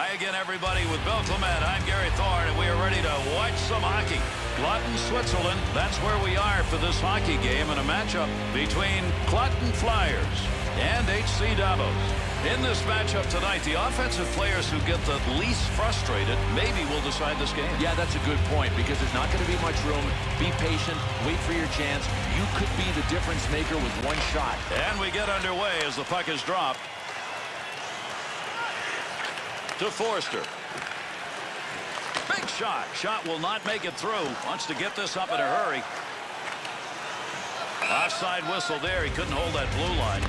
Hi again, everybody, with Bill Clement. I'm Gary Thorne, and we are ready to watch some hockey. KLOTEN, Switzerland, that's where we are for this hockey game, in a matchup between KLOTEN FLYERS and HC DAVOS. In this matchup tonight, the offensive players who get the least frustrated maybe will decide this game. Yeah, that's a good point, because there's not going to be much room. Be patient, wait for your chance. You could be the difference maker with one shot. And we get underway as the puck is dropped to Forster. Big shot. Shot will not make it through. Wants to get this up in a hurry. Offside whistle there. He couldn't hold that blue line.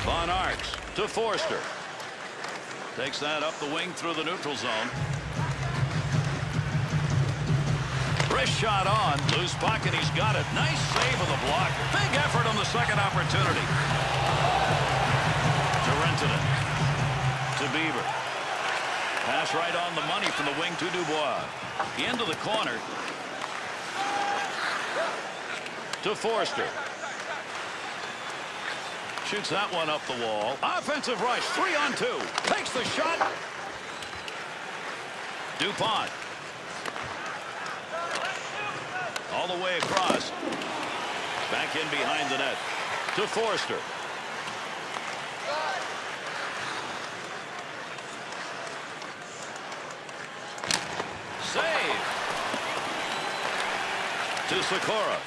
Von Arts to Forster. Takes that up the wing through the neutral zone. Wrist shot on. Loose puck, and he's got it. Nice save of the blocker. Big effort on the second opportunity. To Drittellänge. To Bieber. Pass right on the money from the wing to Dubois. Into the corner. To Forster. Shoots that one up the wall. Offensive rush. 3-on-2. Takes the shot. DuPont. All the way across. Back in behind the net. To Forster. Save. To Sakura.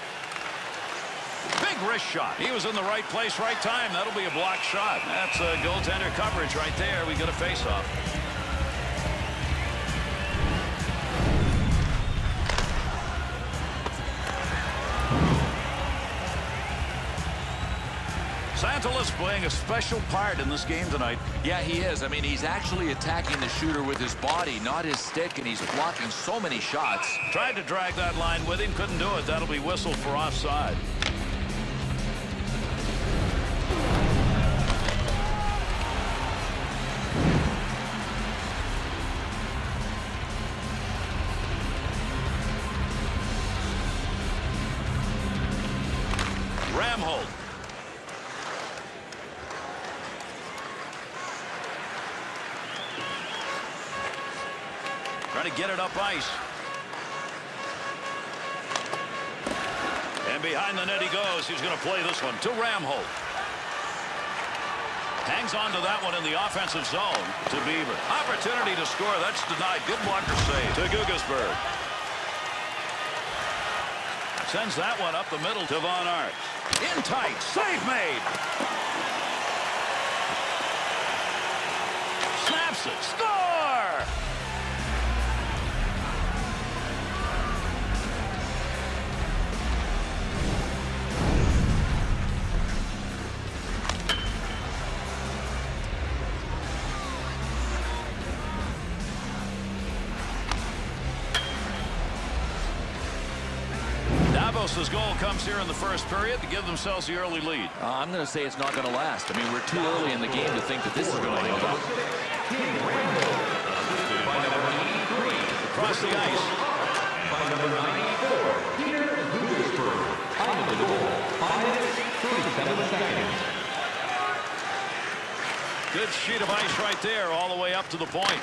Big wrist shot. He was in the right place, right time. That'll be a blocked shot. That's a goaltender coverage right there. We get a face-off. Santalis playing a special part in this game tonight. Yeah, he is. I mean, he's actually attacking the shooter with his body, not his stick, and he's blocking so many shots. Tried to drag that line with him, couldn't do it. That'll be whistled for offside. Ramhold. Trying to get it up ice. And behind the net he goes. He's going to play this one to Ramhold. Hangs on to that one in the offensive zone to Bieber. Opportunity to score. That's denied. Good blocker save to Gugasberg. Sends that one up the middle to Von Arts. In tight. Save made. Snaps it. Score! Davos' goal comes here in the first period to give themselves the early lead. I'm going to say it's not going to last. I mean, we're too early in the game to think that this is going to hold up. Across the ice. Good sheet of ice right there, all the way up to the point.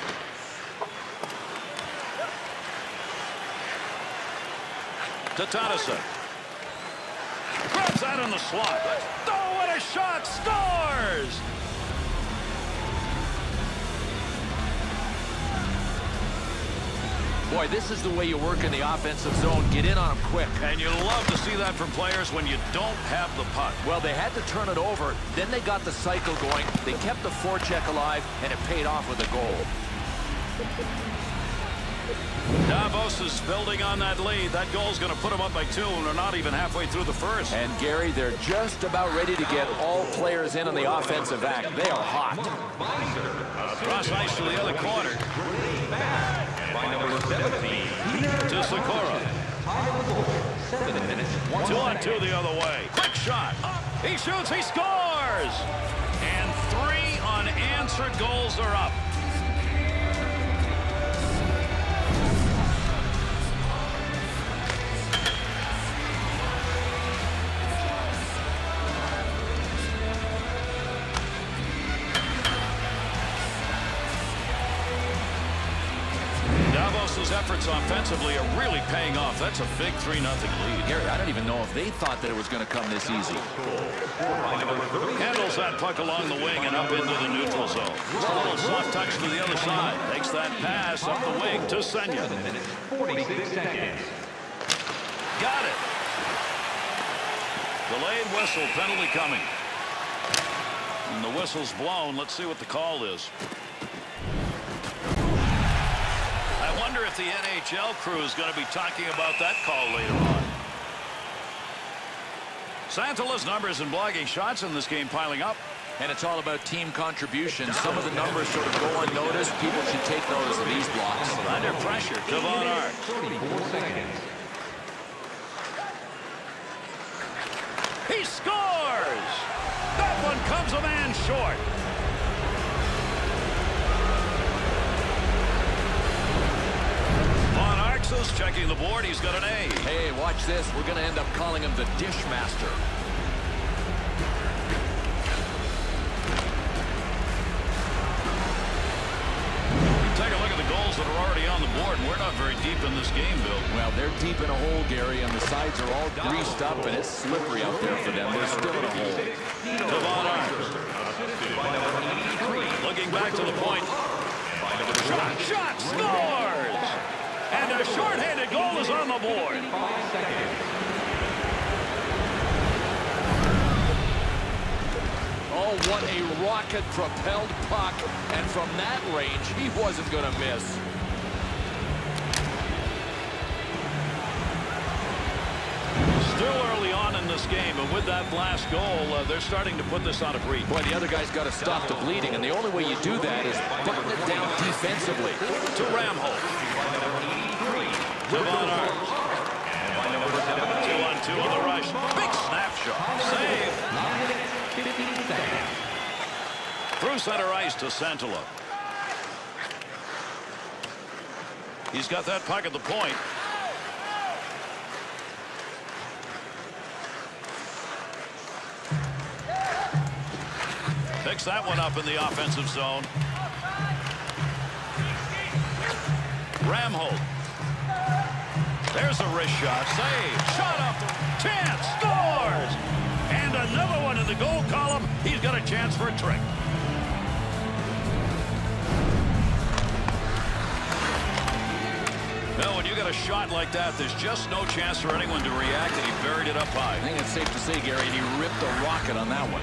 To Tonnison. Grabs that in the slot. Oh, what a shot! Scores! Boy, this is the way you work in the offensive zone. Get in on them quick. And you love to see that from players when you don't have the puck. Well, they had to turn it over. Then they got the cycle going. They kept the forecheck alive, and it paid off with a goal. Davos is building on that lead. That goal's going to put them up by 2, and they're not even halfway through the first. And, Gary, they're just about ready to get all players in on the offensive act. They are hot. Cross ice to the other corner. To Sakura. 2-on-2 the other way. Quick shot. He shoots. He scores. And 3 unanswered goals are up. efforts offensively are really paying off. That's a big 3-0 lead. Gary, I don't even know if they thought that it was going to come this easy. Handles that puck along the wing and up into the neutral zone. Just a little soft touch to the other side. Takes that pass up the wing to Senya. 46 seconds. Got it. Delayed whistle penalty coming. And the whistle's blown. Let's see what the call is. I wonder if the NHL crew is going to be talking about that call later on. Santala's numbers and blocking shots in this game piling up. And it's all about team contribution. Some of the numbers sort of go unnoticed. People should take notice of these blocks. Under pressure, Devon Art. 34 seconds. He scores! That one comes a man short. Von Arxis checking the board. He's got an A. Hey, watch this. We're going to end up calling him the Dish Master. Take a look at the goals that are already on the board, and we're not very deep in this game, Bill. Well, they're deep in a hole, Gary, and the sides are all greased up, and it's slippery out there for them. They're still in a hole. Devon Art. Looking back to the point. Shot scores! And a shorthanded goal is on the board. 5 seconds. Oh, what a rocket-propelled puck. And from that range, he wasn't going to miss. Still early on in this game, and with that last goal, they're starting to put this on a breathe. Boy, the other guy's got to stop the bleeding, and the only way you do that is button it down defensively. To Ramholm. Devon Art. 2-on-2 on the rush. Big snapshot. Save. Through center ice to Santala. He's got that puck at the point. Picks that one up in the offensive zone. Ramholm. There's a wrist shot. Save. Shot up. Chance. Scores. And another one in the goal column. He's got a chance for a trick. Well, when you got a shot like that, there's just no chance for anyone to react, and he buried it up high. I think it's safe to say, Gary, he ripped a rocket on that one.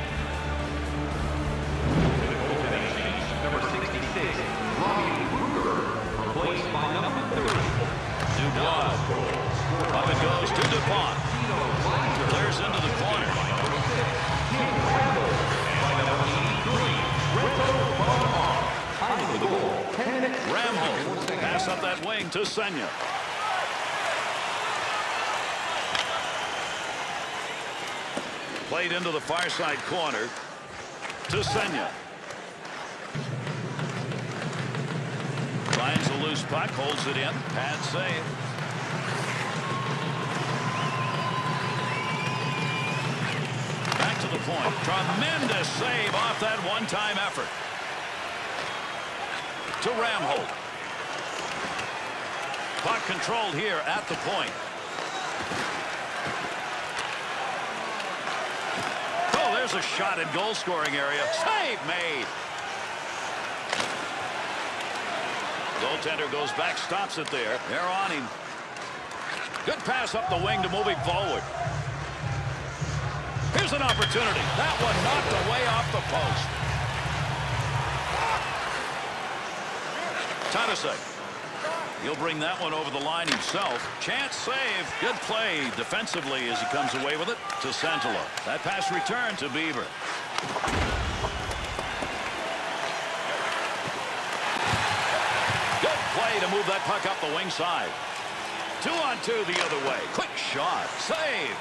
Number 66, Robbie Ruger, replaced by number 30. Dubois. Up it goes to DuPont. Clears into the corner. Ramholm. Pass up that wing to Senya. Played into the far side corner to Senya. Finds a loose puck, holds it in. Pad save. Back to the point. Tremendous save off that one-time effort. To Ramholm. Puck controlled here at the point. Oh, there's a shot in goal-scoring area. Save made. Goaltender goes back, stops it there. They're on him. Good pass up the wing to move him forward. Here's an opportunity. That one knocked away off the post. Tadasek. He'll bring that one over the line himself. Chance save. Good play defensively as he comes away with it to Santala. That pass returned to Bieber. Good play to move that puck up the wing side. 2-on-2 the other way. Quick shot. Save.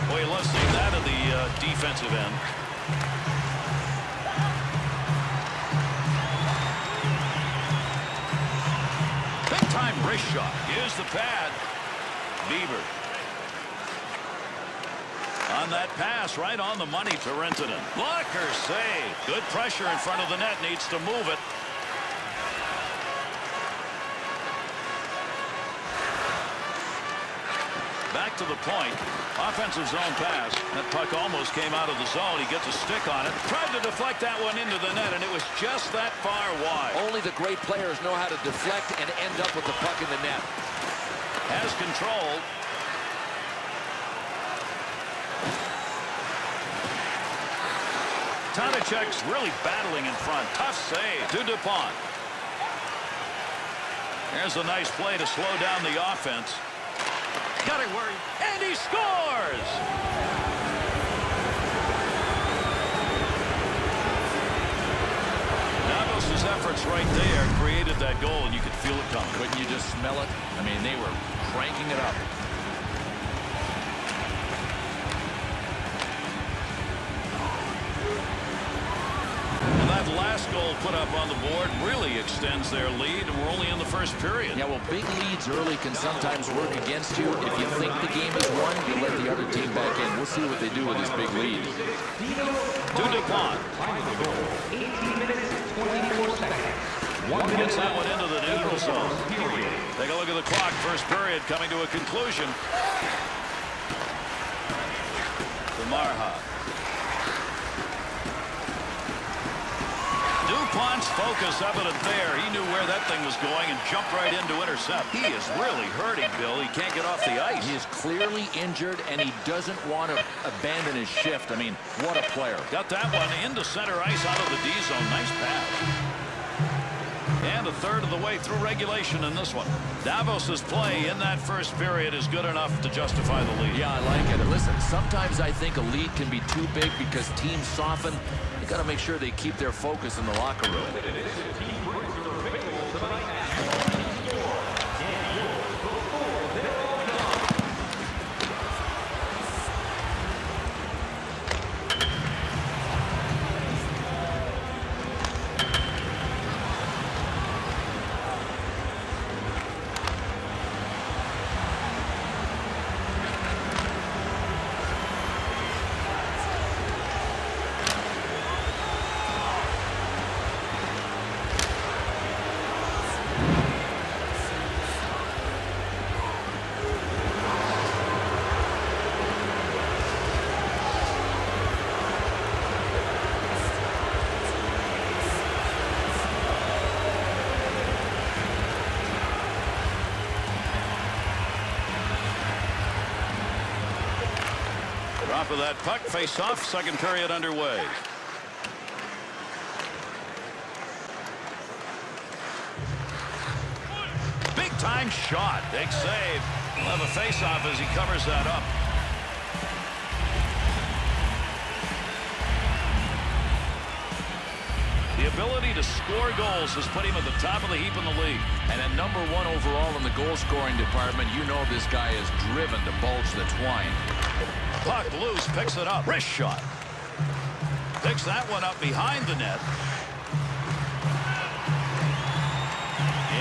Boy, let's see that at the defensive end. Big-time wrist shot. Here's the pad. Bieber. On And that pass right on the money to Drittellänge. Blocker save. Good pressure in front of the net. Needs to move it. Back to the point. Offensive zone pass. That puck almost came out of the zone. He gets a stick on it. Tried to deflect that one into the net, and it was just that far wide. Only the great players know how to deflect and end up with the puck in the net. Has control. Tadicek's really battling in front. Tough save to DuPont. There's a nice play to slow down the offense. Got it worried, and he scores! DAVOS' efforts right there created that goal, and you could feel it coming. Couldn't you just smell it? I mean, they were cranking it up. Last goal put up on the board really extends their lead, and we're only in the first period. Yeah, well, big leads early can sometimes work against you. If you think the game is won, you let the other team back in. We'll see what they do with this big lead. To DuPont. 18 minutes, 24 seconds. Gets that one into the neutral zone. Take a look at the clock. First period coming to a conclusion. To Marha. DuPont's focus evident there. He knew where that thing was going and jumped right in to intercept. He is really hurting, Bill. He can't get off the ice. He is clearly injured, and he doesn't want to abandon his shift. I mean, what a player. Got that one into center ice out of the D zone. Nice pass. And a third of the way through regulation in this one. Davos's play in that first period is good enough to justify the lead. Yeah, I like it. Listen, sometimes I think a lead can be too big because teams soften. You got to make sure they keep their focus in the locker room. Top of that puck, face off, second period underway. Big time shot, big save. We'll have a face off as he covers that up. The ability to score goals has put him at the top of the heap in the league. And at #1 overall in the goal-scoring department, you know this guy is driven to bulge the twine. Puck loose, picks it up. Wrist shot. Picks that one up behind the net.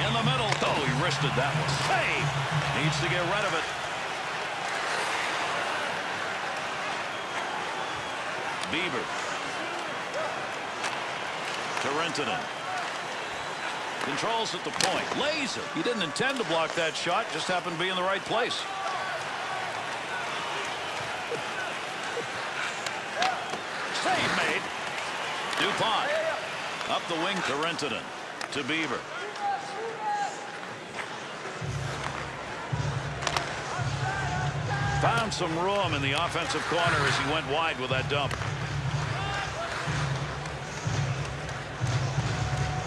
In the middle. Oh, he wristed that one. Save. Needs to get rid of it. Bieber. To Drittellänge. Controls at the point. Lays it. He didn't intend to block that shot. Just happened to be in the right place. Save made. DuPont. Up the wing to Drittellänge. To Bieber. Found some room in the offensive corner as he went wide with that dump.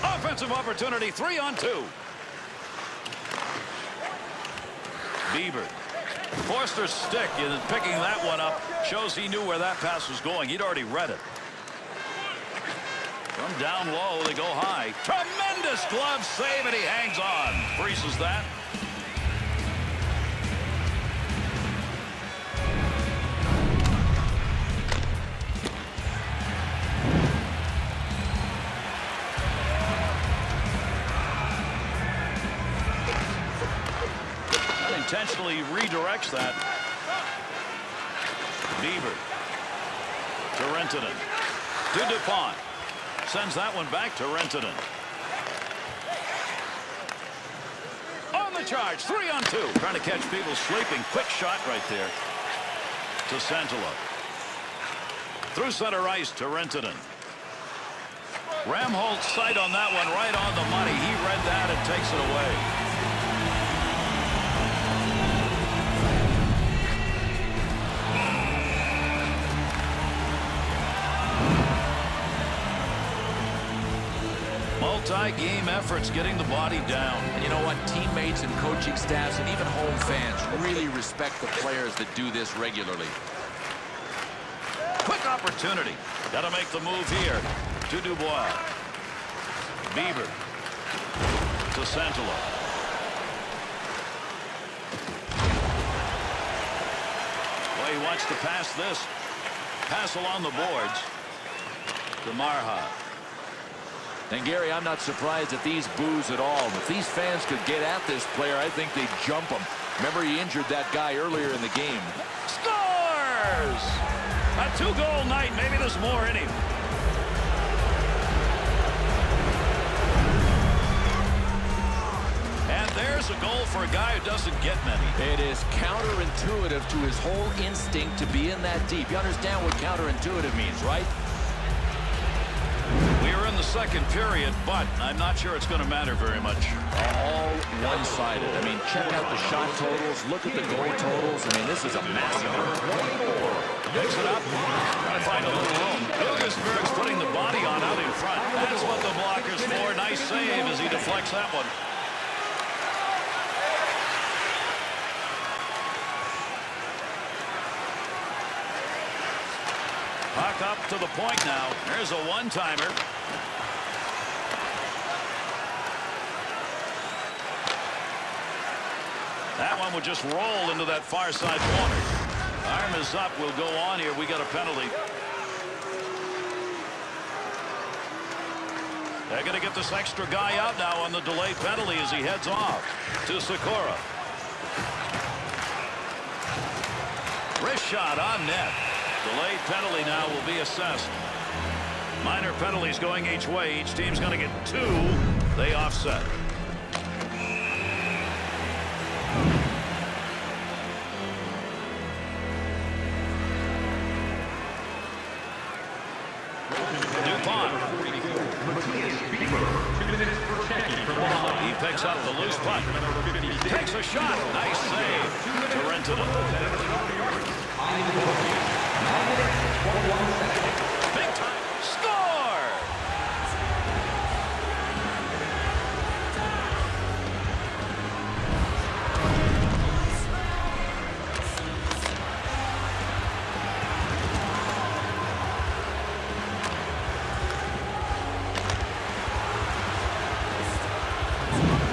Offensive opportunity, 3-on-2. Bieber. Forster's stick in picking that one up shows he knew where that pass was going. He'd already read it. From down low, they go high. Tremendous glove save, and he hangs on. Freezes that. Intentionally redirects that. Bieber. Rantanen. To DuPont. Sends that one back to Rantanen. On the charge, 3-on-2. Trying to catch people sleeping. Quick shot right there to Santala. Through center ice to Rantanen. Ramholt's sight on that one, right on the money. He read that and takes it away. Multi-game efforts getting the body down. And you know what? Teammates and coaching staffs and even home fans really respect the players that do this regularly. Quick opportunity. Got to make the move here. To Dubois. Bieber. To Santala. Well, he wants to pass this. Pass along the boards. To Marha. And Gary, I'm not surprised at these boos at all. If these fans could get at this player, I think they'd jump him. Remember, he injured that guy earlier in the game. Scores! A 2-goal night. Maybe there's more in him. And there's a goal for a guy who doesn't get many. It is counterintuitive to his whole instinct to be in that deep. You understand what counterintuitive means, right? We are in the second period, but I'm not sure it's going to matter very much. All one-sided. I mean, check out the shot totals. Look at the goal totals. I mean, this is a massacre. Picks it up. Trying to find a little room. Lugasberg's putting the body on out in front. That's what the blocker's for. Nice save as he deflects that one. Puck up to the point now. There's a one-timer. That one would just roll into that far side corner. Arm is up. We'll go on here. We got a penalty. They're going to get this extra guy out now on the delayed penalty as he heads off to Sikora. Wrist shot on net. Delayed penalty now will be assessed. Minor penalties going each way. Each team's going to get 2. They offset. DuPont. He picks up the loose puck. Takes a shot. Nice save to Rantanen. Big time. Score!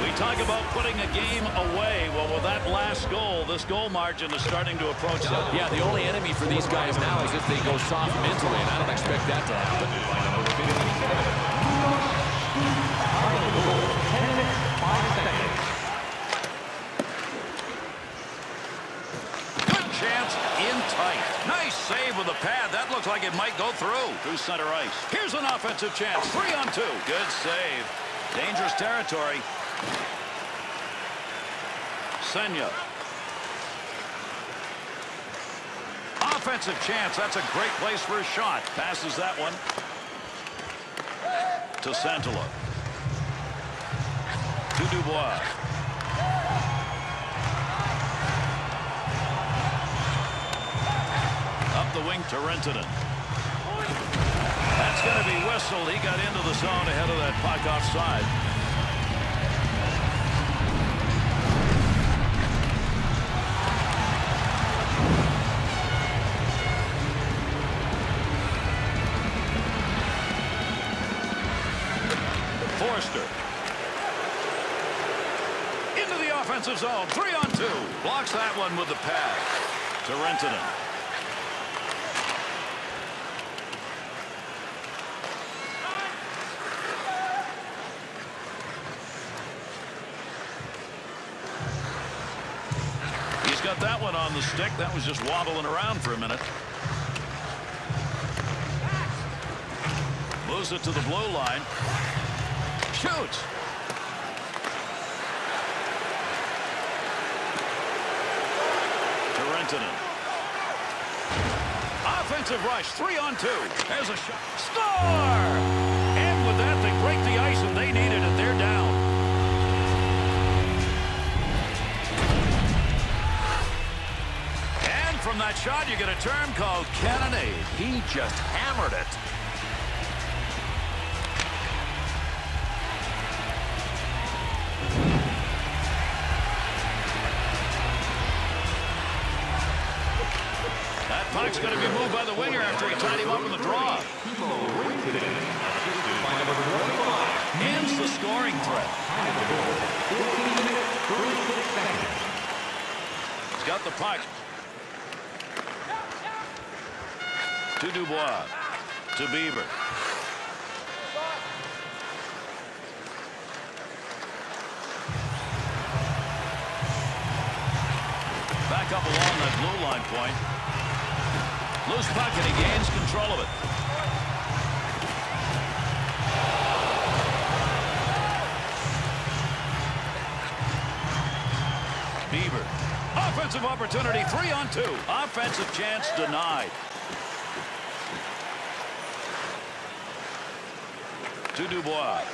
We talk about putting a game away. Well, with that last goal, this goal margin is starting to approach that. Yeah, the only enemy for these guys now is if they go soft mentally, and I don't expect that to happen. Good chance in tight. Nice save with a pad. That looks like it might go through center ice. Here's an offensive chance. 3-on-2. Good save. Dangerous territory. Senya. Offensive chance. That's a great place for a shot. Passes that one to Santala. To Dubois. Up the wing to Rantanen. That's going to be whistled. He got into the zone ahead of that puck offside. Forster. Into the offensive zone. 3-on-2. Blocks that one with the pad to Rantanen. He's got that one on the stick. That was just wobbling around for a minute. Moves it to the blue line. Shoots. Offensive rush, 3-on-2. There's a shot. Score! And with that, they break the ice, and they needed it. They're down. And from that shot, you get a term called cannonade. He just hammered it. Puck's going to be moved by the winger after he tied him up in the draw. Ends the scoring threat. He's got the puck. To Dubois. To Bieber. Back up along that blue line point. Loose puck, and he gains control of it. Bieber. Offensive opportunity, 3-on-2. Offensive chance denied. To Dubois.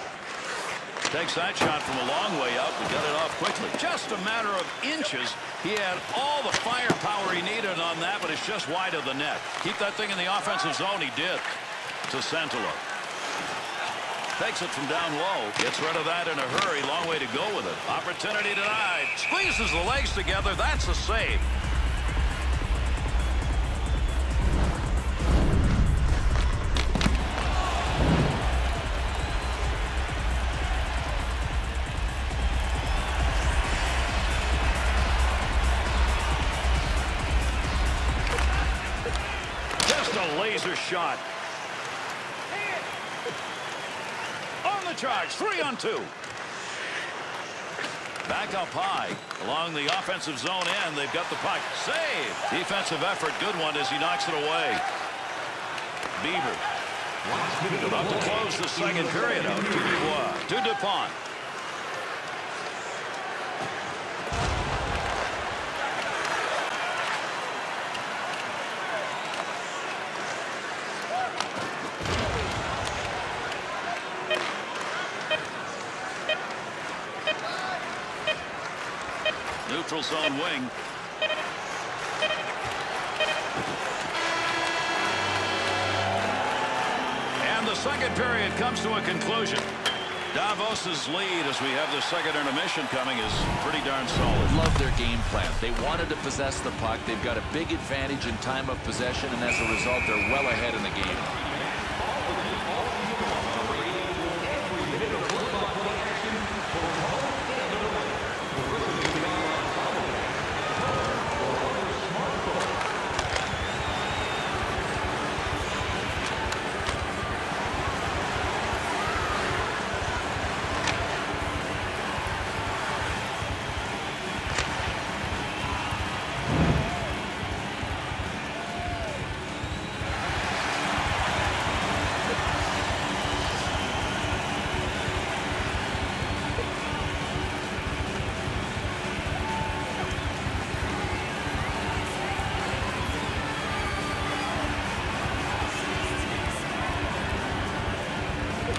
Takes that shot from a long way out and got it off quickly. Just a matter of inches. He had all the firepower he needed on that, but it's just wide of the net. Keep that thing in the offensive zone. He did. To Santolo. Takes it from down low. Gets rid of that in a hurry. Long way to go with it. Opportunity denied. Squeezes the legs together. That's a save. Laser shot. On the charge, 3-on-2. Back up high along the offensive zone end. They've got the puck. Save. Defensive effort. Good one as he knocks it away. Bieber. About to close the second period out. To Dubois. To Dupont. Neutral zone wing. And the second period comes to a conclusion. Davos's lead as we have the second intermission coming is pretty darn solid. Love their game plan. They wanted to possess the puck. They've got a big advantage in time of possession, and as a result, they're well ahead in the game.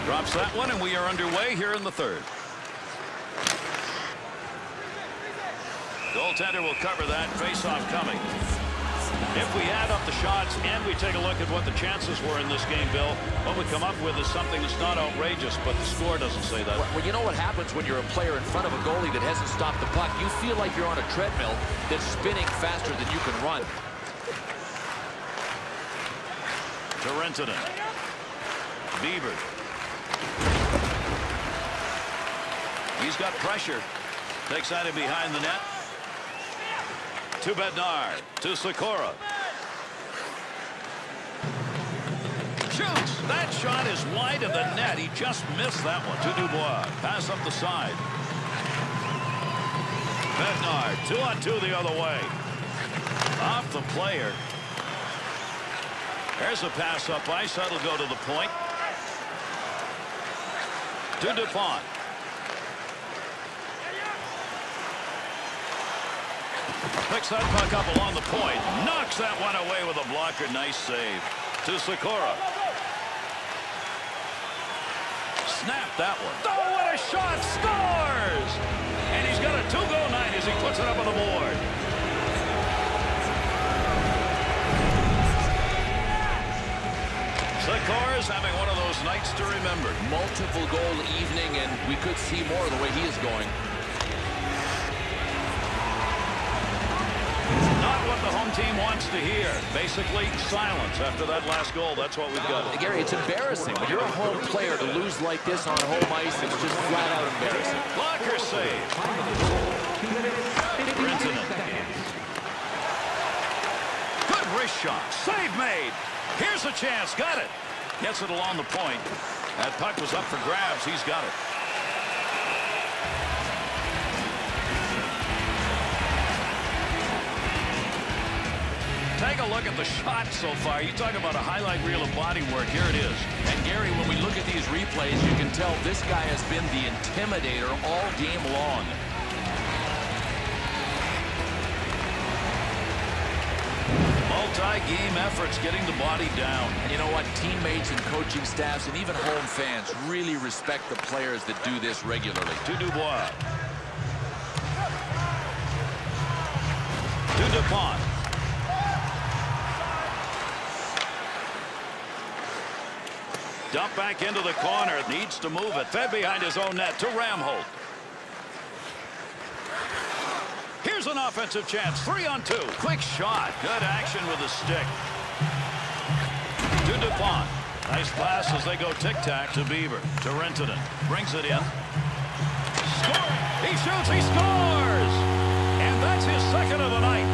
Drops that one, and we are underway here in the third. Goaltender will cover that. Face-off coming. If we add up the shots and we take a look at what the chances were in this game, Bill, what we come up with is something that's not outrageous, but the score doesn't say that. Well, you know what happens when you're a player in front of a goalie that hasn't stopped the puck? You feel like you're on a treadmill that's spinning faster than you can run. Drittellänge. Bieber. He's got pressure. Takes that in behind the net. To Bednar. To Sikora. Shoots. That shot is wide of the net. He just missed that one. To Dubois. Pass up the side. Bednar. 2-on-2 the other way. Off the player. There's a pass up ice. That'll go to the point. To DuPont. Picks that puck up along the point. Knocks that one away with a blocker. Nice save. To Sikora. Snap that one. Oh, what a shot! Scores! And he's got a 2-goal night as he puts it up on the board. Sikora's having one of those nights to remember. Multiple goal evening, and we could see more the way he is going. Not what the home team wants to hear. Basically, silence after that last goal. That's what we've got. Gary, it's embarrassing. When you're a home player, to lose like this on home ice, it's just flat out embarrassing. Blocker save. Drittellänge. Good wrist shot. Save made. Here's a chance. Got it. Gets it along the point. That puck was up for grabs. He's got it. Take a look at the shot so far. You talk about a highlight reel of body work. Here it is. And Gary, when we look at these replays, you can tell this guy has been the intimidator all game long. Multi-game efforts getting the body down. And you know what? Teammates and coaching staffs and even home fans really respect the players that do this regularly. To Dubois. To DuPont. Dump back into the corner. Needs to move it. Fed behind his own net to Ramholt. Here's an offensive chance. 3-on-2. Quick shot. Good action with the stick. To DuPont. Nice pass as they go tic-tac to Beaver. To Rentonen. Brings it in. Score. He shoots. He scores. And that's his second of the night.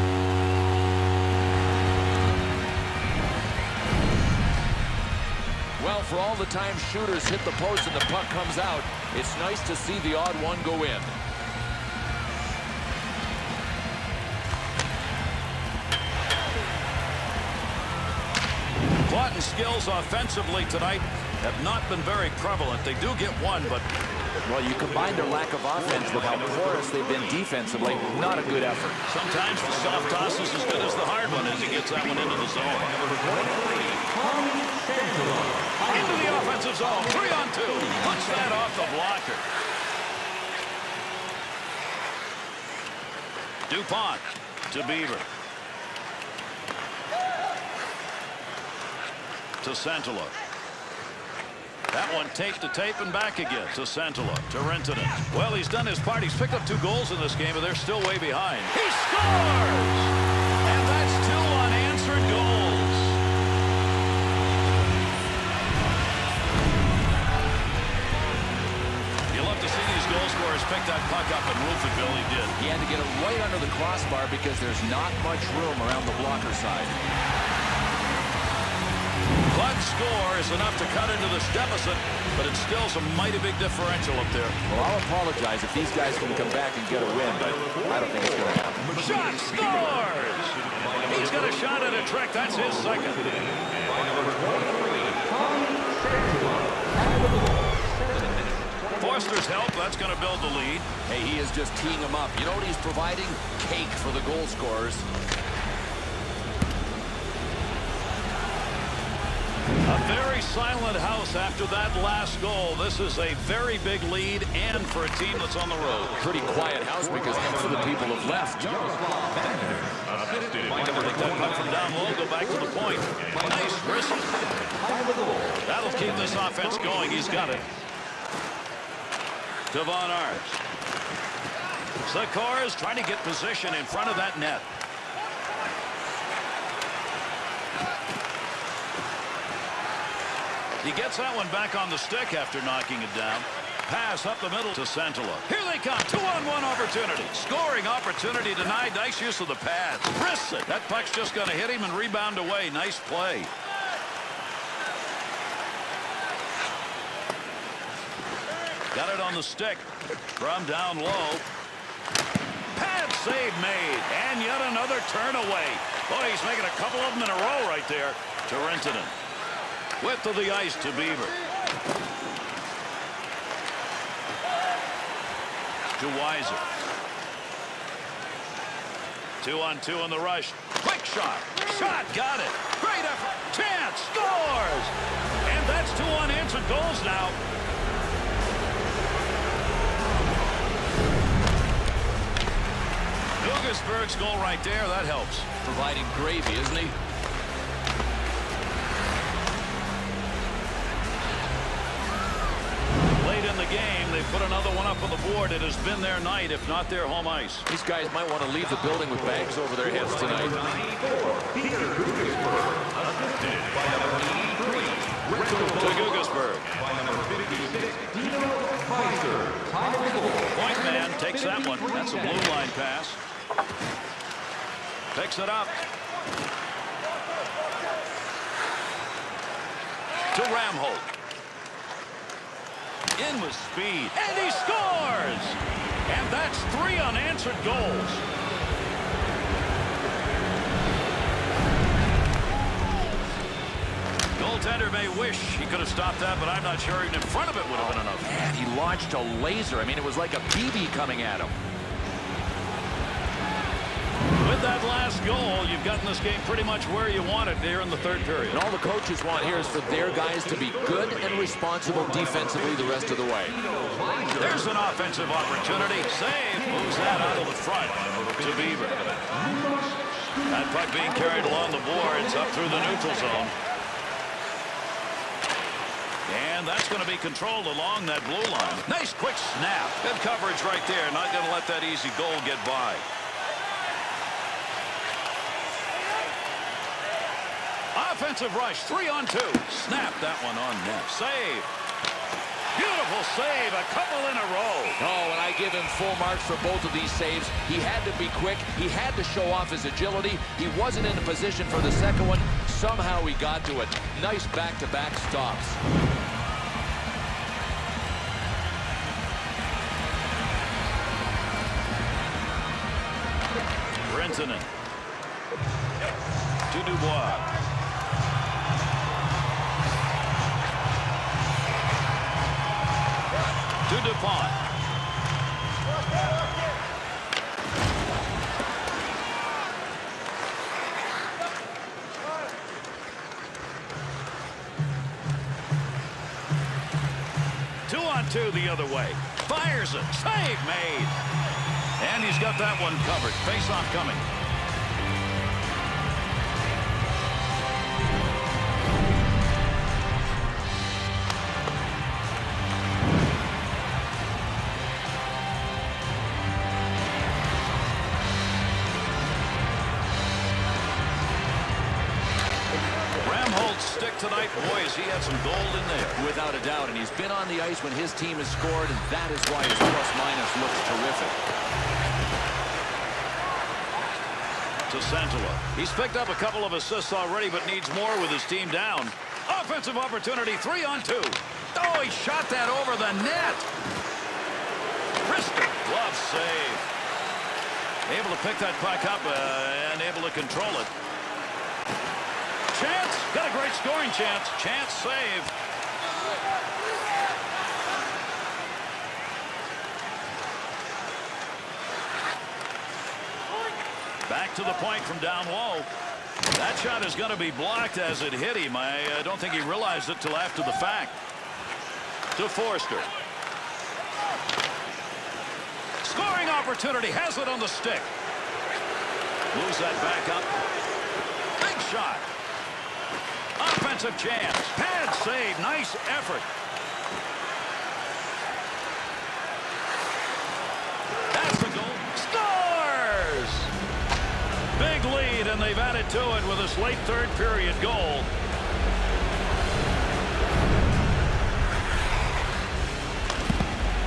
Well, for all the time shooters hit the post and the puck comes out, it's nice to see the odd one go in. KLOTEN's skills offensively tonight have not been very prevalent. They do get one, but... Well, you combine their lack of offense with how porous they've been defensively. Not a good effort. Sometimes the soft toss is as good as the hard one as he gets that one into the zone. Into the offensive zone. 3-on-2. Punch that off the blocker. DuPont to Beaver. To Santala. That one tape to tape and back again to Santala. To Rentonen. Well, he's done his part. He's picked up 2 goals in this game, but they're still way behind. He scores! And that's 2 unanswered goals. You love to see these goal scorers pick that puck up and roof it, Bill. He did. He had to get it right under the crossbar because there's not much room around the blocker side. KLOTEN's score is enough to cut into this deficit, but it's still some mighty big differential up there. Well, I'll apologize if these guys can come back and get a win, but I don't think it's going to happen. Shot scores! He's got a shot at a trick. That's his second. Forster's help. That's going to build the lead. Hey, he is just teeing him up. You know what he's providing? Cake for the goal scorers. A very silent house after that last goal. This is a very big lead, and for a team that's on the road. Pretty quiet house because half of the people have left. Take that puck from down low, go back to the point. Nice wrist. That'll keep this offense going. He's got it. To Von Ars. Sikora's trying to get position in front of that net. He gets that one back on the stick after knocking it down. Pass up the middle to Santala. Here they come. 2-on-1 opportunity. Scoring opportunity denied. Nice use of the pads. Wrists it. That puck's just going to hit him and rebound away. Nice play. Got it on the stick from down low. Pad save made. And yet another turn away. Boy, he's making a couple of them in a row right there. To Rentonen. Width of the ice to Beaver. to Weiser. 2-on-2 in the rush. Quick shot. Shot. Got it. Great effort. Chance. Scores. And that's 2 unanswered goals now. Guggesberg's goal right there. That helps. Providing gravy, isn't he? Late in the game, they put another one up on the board. It has been their night, if not their home ice. These guys might want to leave the building with bags over their heads tonight. To Guggesberg. Point man takes that one. That's a blue line pass. Picks it up. To Ramholt. In with speed. And he scores! And that's 3 unanswered goals. Goaltender may wish he could have stopped that, but I'm not sure even in front of it would have been enough. Man, he launched a laser. I mean, it was like a BB coming at him. With that last goal, you've gotten this game pretty much where you want it here in the third period. And all the coaches want here is for their guys to be good and responsible defensively the rest of the way. There's an offensive opportunity. Save. Moves that out of the front to Bieber. That puck being carried along the boards up through the neutral zone. And that's going to be controlled along that blue line. Nice quick snap. Good coverage right there. Not going to let that easy goal get by. Offensive rush, 3-on-2. Snap that one on net. Save. Beautiful save, a couple in a row. Oh, and I give him full marks for both of these saves. He had to be quick. He had to show off his agility. He wasn't in a position for the second one. Somehow he got to it. Nice back-to-back stops. Rentonen. To Dubois. To DuPont. Two the other way. Fires it. Save made. And he's got that one covered. Face-off coming. Tonight, boy, has he had some gold in there. Without a doubt, and he's been on the ice when his team has scored, and that is why his plus-minus looks terrific. To Santola. He's picked up a couple of assists already, but needs more with his team down. Offensive opportunity, 3-on-2. Oh, he shot that over the net. Wrister, glove save. Able to pick that puck up and able to control it. Chance, got a great scoring chance. Chance save. Back to the point from down low. That shot is going to be blocked as it hit him. I don't think he realized it till after the fact. To Forster. Scoring opportunity, has it on the stick. Moves that back up. Big shot. Offensive chance. Pad save. Nice effort. That's the goal. Scores! Big lead, and they've added to it with this late third period goal.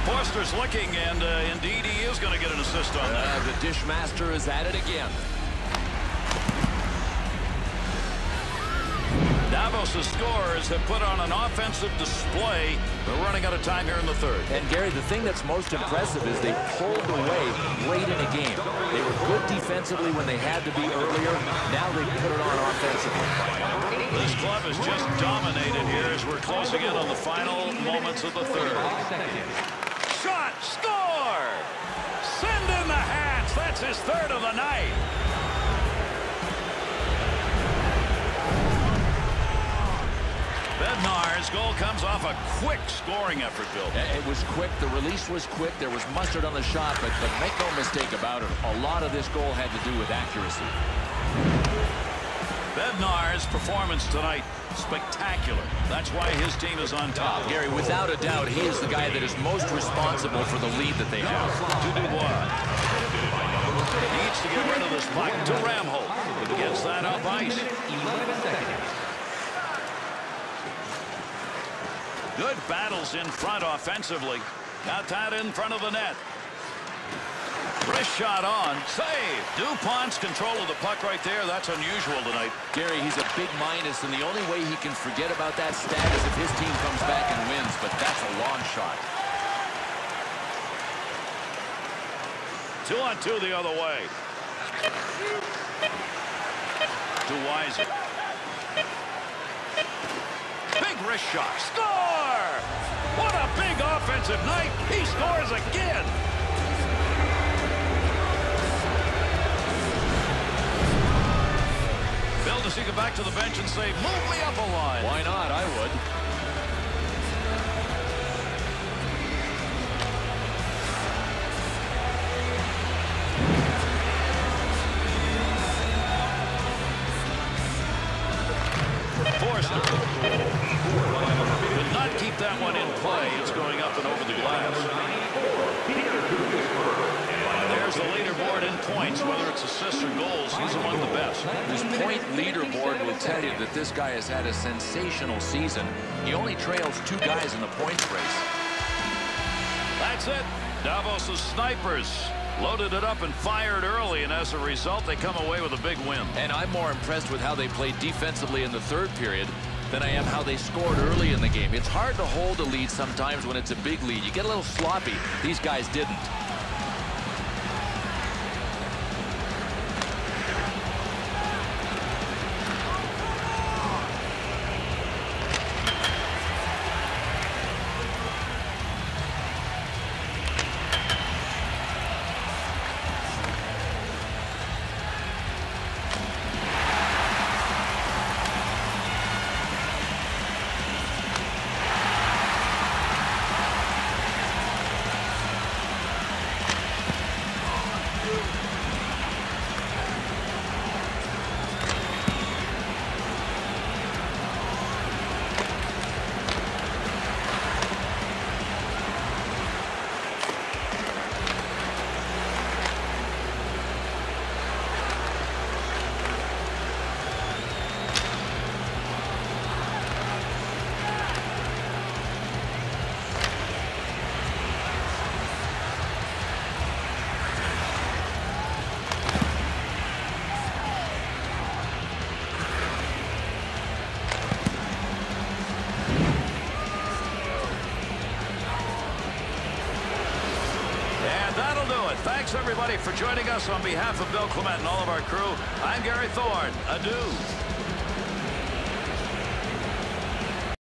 Forster's looking, and indeed he is going to get an assist on that. The Dishmaster is at it again. DAVOS' scorers have put on an offensive display. We're running out of time here in the third. And, Gary, the thing that's most impressive is they pulled away late in the game. They were good defensively when they had to be earlier. Now they put it on offensively. This club has just dominated here as we're closing in on the final moments of the third. Shot! Score! That's his third of the night. Bednar's goal comes off a quick scoring effort, Bill. It was quick. The release was quick. There was mustard on the shot, but make no mistake about it, a lot of this goal had to do with accuracy. Bednar's performance tonight, spectacular. That's why his team is on top. Gary, without a doubt, he is the guy that is most responsible for the lead that they have. To Dubois. Needs to get rid of this puck to Ramholt. Gets that up ice. 11 seconds. Good battles in front offensively. Got that in front of the net. Wrist shot on. Save. DuPont's control of the puck right there. That's unusual tonight. Gary, he's a big minus, and the only way he can forget about that stat is if his team comes back and wins, but that's a long shot. 2-on-2 the other way. To Weiser. Big wrist shot. Score! What a big offensive night. He scores again. Bill, does he go back to the bench and say, move me up a line? Why not? I would. Did not keep that one in play. It's going up and over the glass. There's the leaderboard in points. Whether it's assists or goals, he's among the best. This point leaderboard will tell you that this guy has had a sensational season. He only trails 2 guys in the points race. That's it. Davos' snipers loaded it up and fired early, and as a result, they come away with a big win. And I'm more impressed with how they played defensively in the 3rd period than I am how they scored early in the game. It's hard to hold a lead sometimes when it's a big lead. You get a little sloppy. These guys didn't. Thanks, everybody, for joining us. On behalf of Bill Clement and all of our crew, I'm Gary Thorne. Adieu.